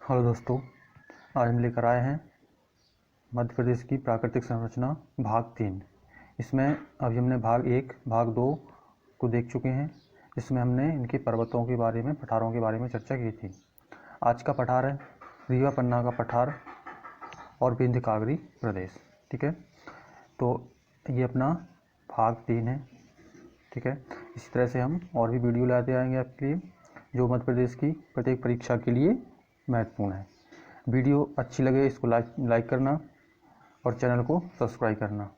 Hello दोस्तों, आज हम लेकर आए हैं मध्य प्रदेश की प्राकृतिक संरचना भाग 3। इसमें अभी हमने भाग 1, भाग 2 को देख चुके हैं। इसमें हमने इनके पर्वतों के बारे में, पठारों के बारे में चर्चा की थी। आज का पठार है रीवा पन्ना का पठार और विंध्य कागरी प्रदेश। ठीक है, तो ये अपना भाग 3 है। ठीक है, इसी तरह से हम और भी वीडियो लाते आएंगे आपके लिए, जो मध्य प्रदेश की प्रत्येक परीक्षा के लिए महत्वपूर्ण है। वीडियो अच्छी लगे इसको लाइक करना और चैनल को सब्सक्राइब करना।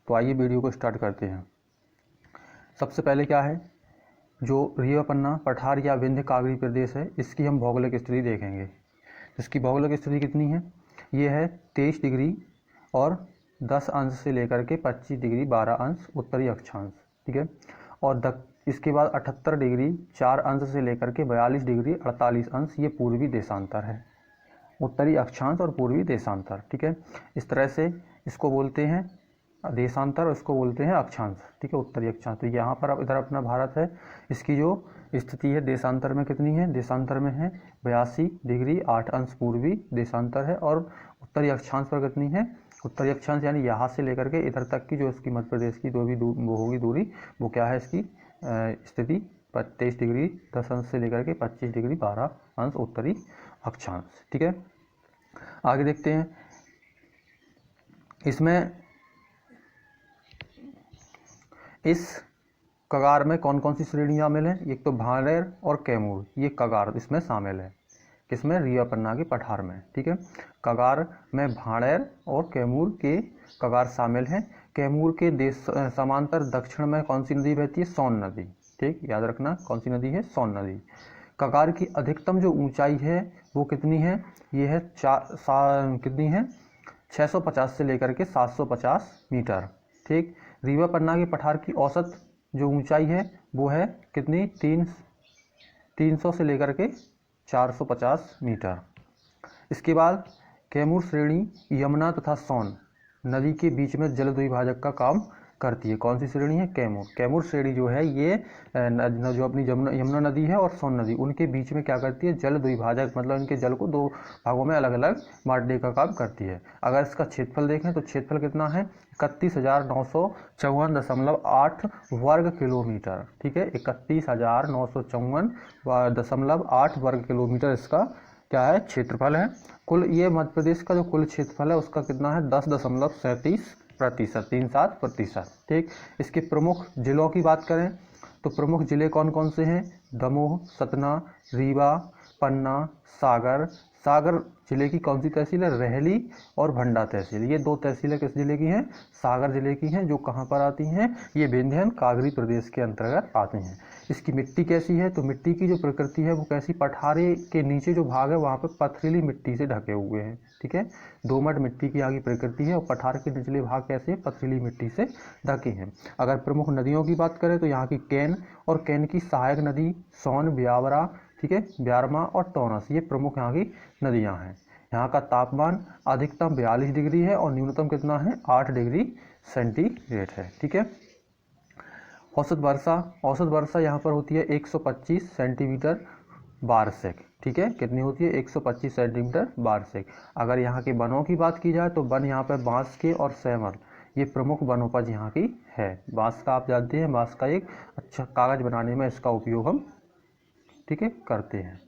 तो आइए वीडियो को स्टार्ट करते हैं। सबसे पहले क्या है, जो रीवा पन्ना पठार या विंध्य कागरी प्रदेश है, इसकी हम भौगोलिक स्थिति देखेंगे। इसकी भौगोलिक स्थिति कितनी है? ये है 23 डिग्री और 10 अंश से लेकर के 25 डिग्री 12 अंश उत्तरी अक्षांश। ठीक है, और इसके बाद 78 डिग्री 4 अंश से लेकर के 42 डिग्री 48 अंश ये पूर्वी देशांतर है। उत्तरी अक्षांश और पूर्वी देशांतर। ठीक है, इस तरह से इसको बोलते हैं देशांतर और इसको बोलते हैं अक्षांश। ठीक है, उत्तरी अक्षांश। तो यहाँ पर अब इधर अपना भारत है, इसकी जो स्थिति है देशांतर में कितनी है? देशांतर में है 82 डिग्री 8 अंश पूर्वी देशांतर है। और उत्तरी अक्षांश पर कितनी है? उत्तरी अक्षांश यानी यहाँ से लेकर के इधर तक की जो इसकी मध्य प्रदेश की जो भी वो होगी दूरी, वो क्या है इसकी स्थिति? 23 डिग्री 10 अंश से लेकर के 25 डिग्री 12 अंश उत्तरी अक्षांश। ठीक है, आगे देखते हैं। इसमें इस कगार में कौन कौन सी श्रेणी शामिल है? एक तो भांडेर और कैमूर, ये कगार इसमें शामिल है। किसमें? रीवा पन्ना के पठार में। ठीक है, कगार में भांडेर और कैमूर के कगार शामिल हैं। कैमूर के देश समांतर दक्षिण में कौन सी नदी बहती है? सोन नदी। ठीक, याद रखना कौन सी नदी है? सोन नदी। कगार की अधिकतम जो ऊंचाई है वो कितनी है? ये है कितनी है? 650 से लेकर के 750 मीटर। ठीक, रीवा पन्ना के पठार की औसत जो ऊंचाई है वो है कितनी? 300 से लेकर के 450 मीटर। इसके बाद कैमूर श्रेणी यमुना तथा सोन नदी के बीच में जल द्विभाजक का काम करती है। कौन सी श्रेणी है? कैमूर। कैमूर श्रेणी जो है ये जो अपनी यमुना नदी है और सोन नदी, उनके बीच में क्या करती है? जल द्विभाजक, मतलब इनके जल को दो भागों में अलग अलग बांटने का काम करती है। अगर इसका क्षेत्रफल देखें तो क्षेत्रफल कितना है? 31,954.8 वर्ग किलोमीटर। ठीक है, 31,954.8 वर्ग किलोमीटर इसका क्या है? क्षेत्रफल है। कुल ये मध्य प्रदेश का जो कुल क्षेत्रफल है उसका कितना है? 10.37%, 37%। ठीक, इसके प्रमुख जिलों की बात करें तो प्रमुख जिले कौन कौन से हैं? दमोह, सतना, रीवा, पन्ना, सागर। सागर जिले की कौन सी तहसील है? रेहली और भंडा तहसील। ये दो तहसीलें किस जिले की हैं? सागर जिले की हैं, जो कहाँ पर आती हैं? ये विंध्य कागरी प्रदेश के अंतर्गत आती हैं। इसकी मिट्टी कैसी है? तो मिट्टी की जो प्रकृति है वो कैसी? पठारे के नीचे जो भाग है वहाँ पे पथरीली मिट्टी से ढके हुए हैं। ठीक है, दोमट मिट्टी की यहाँ की प्रकृति है और पठार के निचले भाग कैसे? पथरीली मिट्टी से ढके हैं। अगर प्रमुख नदियों की बात करें तो यहाँ की कैन और कैन की सहायक नदी सोन, ब्यावरा, ठीक है, ब्यारमा और टोनस, ये प्रमुख यहाँ की नदियाँ हैं। यहाँ का तापमान अधिकतम 42 डिग्री है और न्यूनतम कितना है? 8 डिग्री सेंटीग्रेड है। ठीक है, औसत वर्षा यहाँ पर होती है 125 सेंटीमीटर वार्षिक। ठीक है, कितनी होती है? 125 सेंटीमीटर वार्षिक। अगर यहाँ के वनों की बात की जाए तो वन यहाँ पर बांस के और सैमल, ये प्रमुख वनोपज यहाँ की है। बांस का आप जानते हैं, बांस का एक अच्छा कागज बनाने में इसका उपयोग हम, ठीक है, करते हैं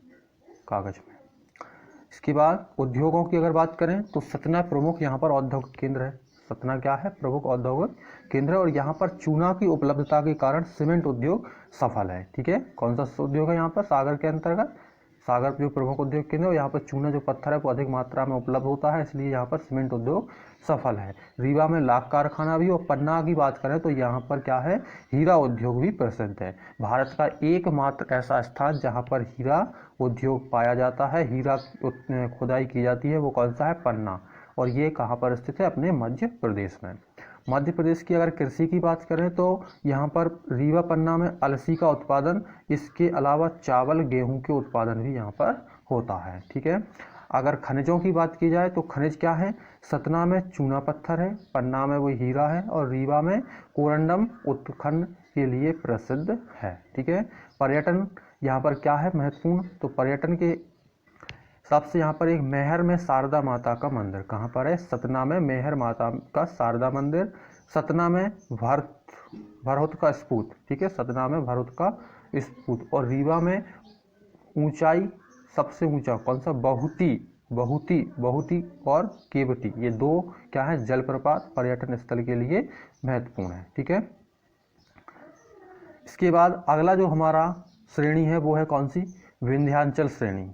कागज में। इसके बाद उद्योगों की अगर बात करें तो सतना प्रमुख यहाँ पर औद्योगिक केंद्र है। सतना क्या है? प्रमुख औद्योगिक केंद्र। और यहाँ पर चूना की उपलब्धता के कारण सीमेंट उद्योग सफल है। ठीक है, कौन सा उद्योग है यहाँ पर? सागर के अंतर्गत सागर जो प्रमुख उद्योग केंद्र है, यहाँ पर चूना जो पत्थर है वो अधिक मात्रा में उपलब्ध होता है, इसलिए यहाँ पर सीमेंट उद्योग सफल है। रीवा में लाख कारखाना भी। और पन्ना की बात करें तो यहाँ पर क्या है? हीरा उद्योग भी प्रसिद्ध है। भारत का एकमात्र ऐसा स्थान जहाँ पर हीरा उद्योग पाया जाता है, हीरा खुदाई की जाती है, वो कौन सा है? पन्ना। और ये कहाँ पर स्थित है? अपने मध्य प्रदेश में। मध्य प्रदेश की अगर कृषि की बात करें तो यहाँ पर रीवा पन्ना में अलसी का उत्पादन, इसके अलावा चावल, गेहूं के उत्पादन भी यहाँ पर होता है। ठीक है, अगर खनिजों की बात की जाए तो खनिज क्या है? सतना में चूना पत्थर है, पन्ना में वो हीरा है और रीवा में कोरंडम उत्खनन के लिए प्रसिद्ध है। ठीक है, पर्यटन यहाँ पर क्या है महत्वपूर्ण? तो पर्यटन के सबसे यहाँ पर एक मैहर में शारदा माता का मंदिर कहाँ पर है? सतना में मैहर माता का शारदा मंदिर, सतना में भरहुत का स्तूप, ठीक है, सतना में भरहुत का स्तूप, और रीवा में ऊंचाई सबसे ऊंचा कौन सा? बहुती और केवटी, ये दो क्या है? जलप्रपात पर्यटन स्थल के लिए महत्वपूर्ण है, ठीक है। इसके बाद अगला जो हमारा श्रेणी है वो है कौन सी? विंध्याचल श्रेणी,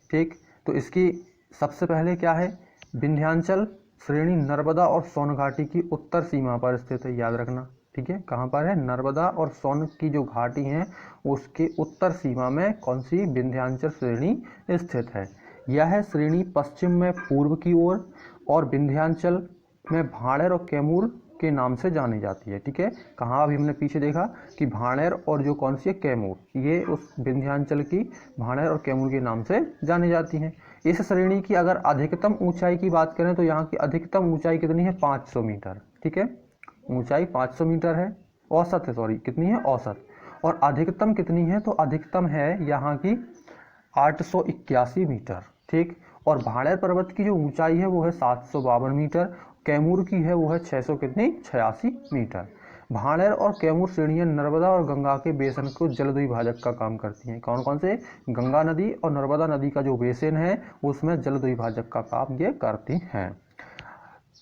ठीक। तो इसकी सबसे पहले क्या है? विंध्याचल श्रेणी नर्मदा और सोन घाटी की उत्तर सीमा पर स्थित है, याद रखना, ठीक है। कहाँ पर है? नर्मदा और सोन की जो घाटी हैं उसके उत्तर सीमा में कौन सी? विंध्याचल श्रेणी स्थित है। यह श्रेणी पश्चिम में पूर्व की ओर और विंध्याचल में भाणेर और कैमूर के नाम से जानी जाती है, ठीक है। कहाँ? अभी हमने पीछे देखा कि भाणेर और जो कौन सी है? कैमूर, ये उस विंध्याचल की भाणेर और कैमूर के नाम से जानी जाती हैं। इस श्रेणी की अगर अधिकतम ऊंचाई की बात करें तो यहाँ की अधिकतम ऊंचाई कितनी है? 500 मीटर, ठीक है। ऊंचाई 500 मीटर है, औसत है, सॉरी कितनी है? औसत। और अधिकतम कितनी है? तो अधिकतम है यहाँ की 881 मीटर, ठीक। और भाणेर पर्वत की जो ऊंचाई है वो है 752 मीटर, कैमूर की है वो है 600 कितनी? 86 मीटर। भाणेर और कैमूर श्रेणियां नर्मदा और गंगा के बेसिन को जलद्विभाजक का काम करती हैं। कौन कौन से? गंगा नदी और नर्मदा नदी का जो बेसिन है उसमें जलद्विभाजक का काम ये करती हैं।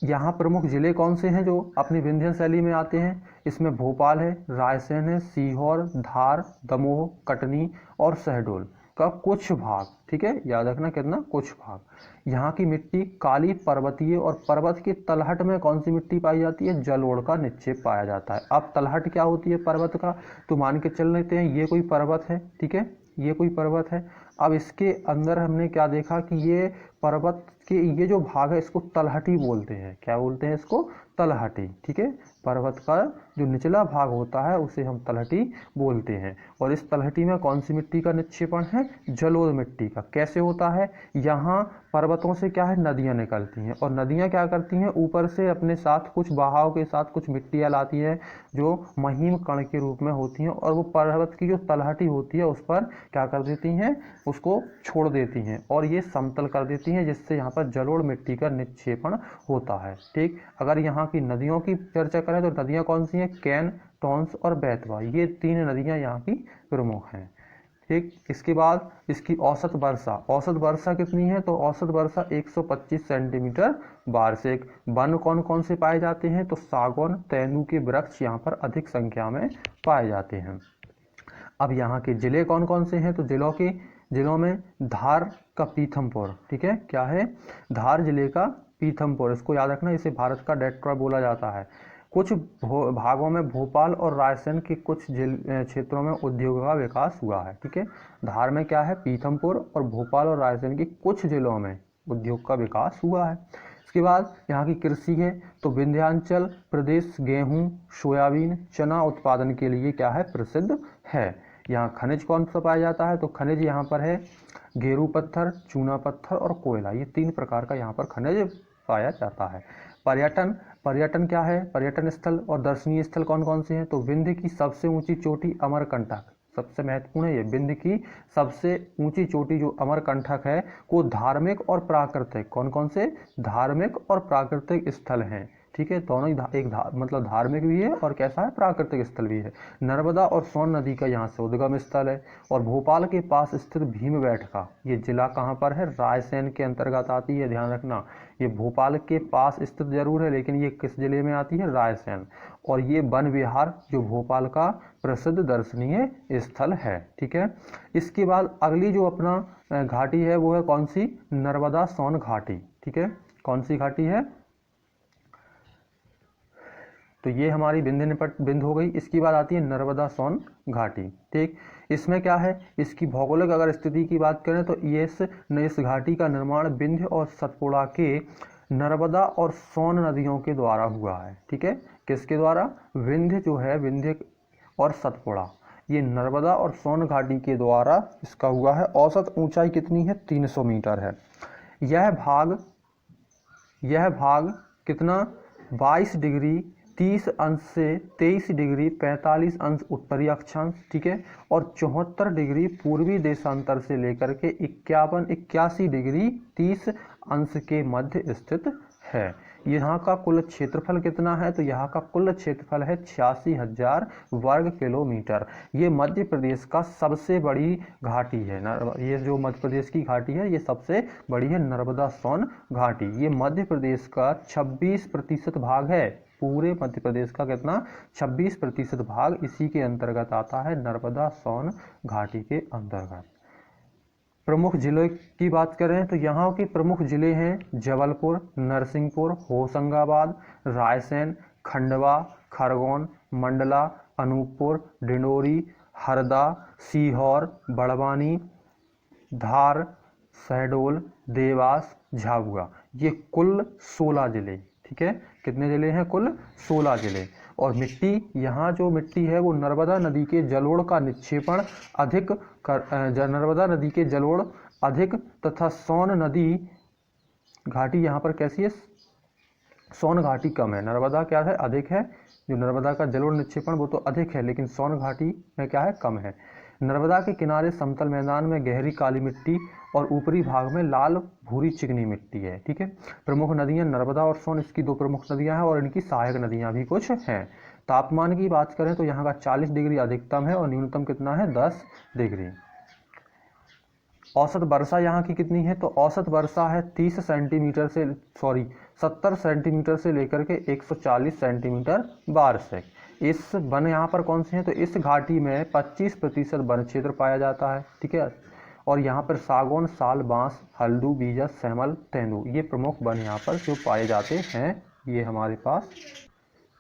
यहाँ प्रमुख जिले कौन से हैं जो अपनी विंध्य शैली में आते हैं? इसमें भोपाल है, रायसेन है, सीहोर, धार, दमोह, कटनी और शहडोल का कुछ भाग, ठीक है, याद रखना कितना? कुछ भाग। यहाँ की मिट्टी काली पर्वतीय और पर्वत की तलहट में कौन सी मिट्टी पाई जाती है? जलोढ़ का निक्षेप पाया जाता है। अब तलहट क्या होती है पर्वत का? तो मान के चल लेते हैं ये कोई पर्वत है, ठीक है, ये कोई पर्वत है। अब इसके अंदर हमने क्या देखा कि ये पर्वत के ये जो भाग है इसको तलहटी बोलते हैं। क्या बोलते हैं इसको? तलहटी, ठीक है। पर्वत का जो निचला भाग होता है उसे हम तलहटी बोलते हैं। और इस तलहटी में कौन सी मिट्टी का निक्षेपण है? जलोढ़ मिट्टी का। कैसे होता है? यहाँ पर्वतों से क्या है? नदियाँ निकलती हैं, और नदियाँ क्या करती हैं? ऊपर से अपने साथ कुछ बहाव के साथ कुछ मिट्टियाँ लाती हैं जो महीम कण के रूप में होती हैं, और वो पर्वत की जो तलहटी होती है उस पर क्या कर देती हैं? उसको छोड़ देती हैं और ये समतल कर देती हैं, जिससे यहाँ पर जलोढ़ मिट्टी का निक्षेपण होता है, ठीक। अगर यहाँ की नदियों की चर्चा करें तो नदियाँ कौन सी हैं? कैन, टॉन्स और बेतवा, ये 3 नदियाँ यहाँ की प्रमुख हैं, ठीक। इसके बाद इसकी औसत वर्षा कितनी है? तो औसत वर्षा 125 सेंटीमीटर वार्षिक। वन कौन कौन से पाए जाते हैं? तो सागौन, तेंदू के वृक्ष यहाँ पर अधिक संख्या में पाए जाते हैं। अब यहाँ के जिले कौन कौन से हैं? तो जिलों में धार का पीथमपुर, ठीक है, क्या है? धार जिले का पीथमपुर, इसको याद रखना, इसे भारत का डेट्रॉयट बोला जाता है। कुछ भागों में भोपाल और रायसेन के कुछ क्षेत्रों में उद्योग का विकास हुआ है, ठीक है। धार में क्या है? पीथमपुर, और भोपाल और रायसेन के कुछ जिलों में उद्योग का विकास हुआ है। इसके बाद यहाँ की कृषि है, तो विंध्याचल प्रदेश गेहूं, सोयाबीन, चना उत्पादन के लिए क्या है? प्रसिद्ध है। यहाँ खनिज कौन सा पाया जाता है? तो खनिज यहाँ पर है गेरू पत्थर, चूना पत्थर और कोयला, ये 3 प्रकार का यहाँ पर खनिज पाया जाता है। पर्यटन क्या है? पर्यटन स्थल और दर्शनीय स्थल कौन कौन से हैं? तो विंध्य की सबसे ऊंची चोटी अमरकंटक, सबसे महत्वपूर्ण है ये, विंध्य की सबसे ऊंची चोटी जो अमरकंटक है को धार्मिक और प्राकृतिक, कौन कौन से? धार्मिक और प्राकृतिक स्थल हैं, ठीक है। दोनों ही मतलब धार्मिक भी है और कैसा है? प्राकृतिक स्थल भी है। नर्मदा और सोन नदी का यहाँ से उद्गम स्थल है। और भोपाल के पास स्थित भीमबेटका, ये जिला कहाँ पर है? रायसेन के अंतर्गत आती है, ध्यान रखना। ये भोपाल के पास स्थित जरूर है लेकिन ये किस जिले में आती है? रायसेन। और ये वन विहार जो भोपाल का प्रसिद्ध दर्शनीय स्थल है, ठीक है। इसके बाद अगली जो अपना घाटी है वो है कौन सी? नर्मदा सोन घाटी, ठीक है। कौन सी घाटी है? तो ये हमारी बिंद हो गई। इसकी बात आती है नर्मदा सोन घाटी, ठीक। इसमें क्या है? इसकी भौगोलिक अगर स्थिति की बात करें तो इस घाटी का निर्माण विंध्य और सतपुड़ा के नर्मदा और सोन नदियों के द्वारा हुआ है, ठीक है। किसके द्वारा? विंध्य जो है, विंध्य और सतपुड़ा, ये नर्मदा और सोन घाटी के द्वारा इसका हुआ है। औसत ऊंचाई कितनी है? 300 मीटर है। यह भाग कितना? 22 डिग्री 30 अंश से 23 डिग्री 45 अंश उत्तरी अक्षांश, ठीक है, और 74 डिग्री पूर्वी देशांतर से लेकर के 81 डिग्री 30 अंश के मध्य स्थित है। यहाँ का कुल क्षेत्रफल कितना है? तो यहाँ का कुल क्षेत्रफल है 86,000 वर्ग किलोमीटर। ये मध्य प्रदेश का सबसे बड़ी घाटी है। ये जो मध्य प्रदेश की घाटी है ये सबसे बड़ी है, नर्मदा सोन घाटी। ये मध्य प्रदेश का 26% भाग है। पूरे मध्य प्रदेश का कितना? 26% भाग इसी के अंतर्गत आता है, नर्मदा सोन घाटी के अंतर्गत। प्रमुख जिलों की बात करें तो यहाँ के प्रमुख जिले हैं जबलपुर, नरसिंहपुर, होशंगाबाद, रायसेन, खंडवा, खरगोन, मंडला, अनूपपुर, डिंडोरी, हरदा, सीहोर, बड़वानी, धार, शहडोल, देवास, झाबुआ। ये कुल 16 जिले, ठीक है। कितने जिले हैं? कुल 16 जिले। और मिट्टी, यहाँ जो मिट्टी है वो नर्मदा नदी के जलोढ़ का निक्षेपण अधिक नर्मदा नदी के जलोढ़ अधिक तथा सोन नदी घाटी यहाँ पर कैसी है? सोन घाटी कम है। नर्मदा क्या है? अधिक है। जो नर्मदा का जलोढ़ निक्षेपण वो तो अधिक है, लेकिन सोन घाटी में क्या है? कम है। नर्मदा के किनारे समतल मैदान में गहरी काली मिट्टी और ऊपरी भाग में लाल भूरी चिकनी मिट्टी है, ठीक है। प्रमुख नदियां नर्मदा और सोन, इसकी 2 प्रमुख नदियां हैं और इनकी सहायक नदियां भी कुछ हैं। तापमान की बात करें तो यहाँ का 40 डिग्री अधिकतम है और न्यूनतम कितना है? 10 डिग्री। औसत वर्षा यहाँ की कितनी है? तो औसत वर्षा है 70 सेंटीमीटर से लेकर के 140 सेंटीमीटर वार्षिक। इस वन यहाँ पर कौन से हैं? तो इस घाटी में 25% वन क्षेत्र पाया जाता है, ठीक है। और यहाँ पर सागौन, साल, बांस, हल्दू, बीजा, सेमल, तेंदू, ये प्रमुख वन यहाँ पर जो पाए जाते हैं ये हमारे पास।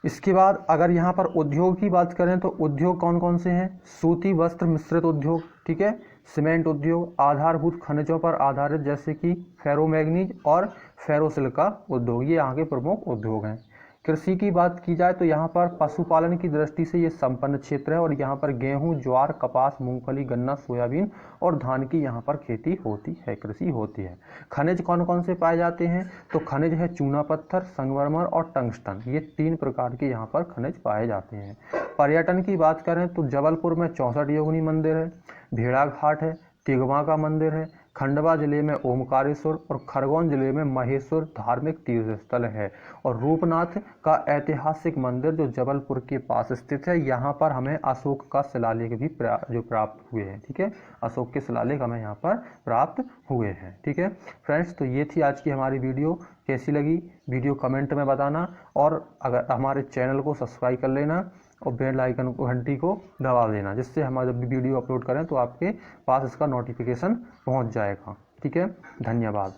इसके बाद अगर यहाँ पर उद्योग की बात करें तो उद्योग कौन कौन से हैं? सूती वस्त्र मिश्रित उद्योग, ठीक है, सीमेंट उद्योग, आधारभूत खनिजों पर आधारित जैसे कि फेरोमैग्नीज और फेरोसिलिका उद्योग, ये यहाँ के प्रमुख उद्योग हैं। कृषि की बात की जाए तो यहाँ पर पशुपालन की दृष्टि से ये संपन्न क्षेत्र है और यहाँ पर गेहूं, ज्वार, कपास, मूंगफली, गन्ना, सोयाबीन और धान की यहाँ पर खेती होती है, कृषि होती है। खनिज कौन कौन से पाए जाते हैं? तो खनिज है चूना पत्थर, संगमरमर और टंगस्टन, ये 3 प्रकार के यहाँ पर खनिज पाए जाते हैं। पर्यटन की बात करें तो जबलपुर में 64 योगिनी मंदिर है, भेड़ा घाट है, तिगवा का मंदिर है, खंडवा जिले में ओमकारेश्वर और खरगोन जिले में महेश्वर धार्मिक तीर्थ स्थल है। और रूपनाथ का ऐतिहासिक मंदिर जो जबलपुर के पास स्थित है, यहाँ पर हमें अशोक का शिलालेख भी जो प्राप्त हुए हैं, ठीक है। अशोक के शिलालेख हमें यहाँ पर प्राप्त हुए हैं, ठीक है फ्रेंड्स। तो ये थी आज की हमारी वीडियो। कैसी लगी वीडियो कमेंट में बताना और अगर हमारे चैनल को सब्सक्राइब कर लेना और बेल आइकन को, घंटी को दबा देना, जिससे हम जब भी वीडियो अपलोड करें तो आपके पास इसका नोटिफिकेशन पहुंच जाएगा, ठीक है। धन्यवाद।